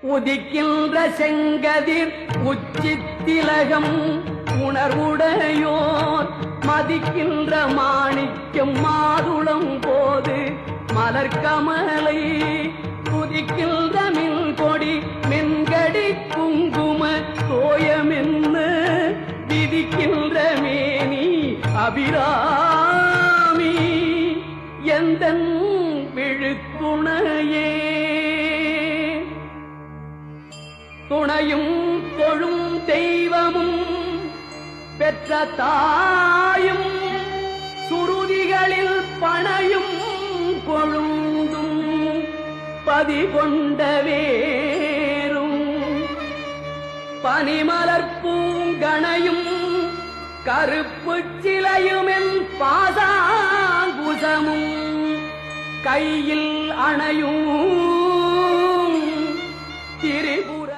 உதிக்கின்ற செங்கதிர் உச்சித்திலகம் உணர்வுடையோர் மதிக்கின்ற மாணிக்கம் மாதுளம் போது மலர்கமலை துதிக்கின்ற மின் கொடி மென்கடி குங்கும தோயமென்ன விதிக்கின்ற மேனி அபிராமி எந்தன் விழுத்துணையே துணையும் தொழும் தெய்வமும் பெற்ற தாயும் சுருதிகளில் பணையும் கொழுந்தும் பதிகொண்ட வேரும் பனிமலர் பூங்கணையும் கருப்பு சிலையுமென் பாசாங்குசமும் கையில் அணையும் திரிபுர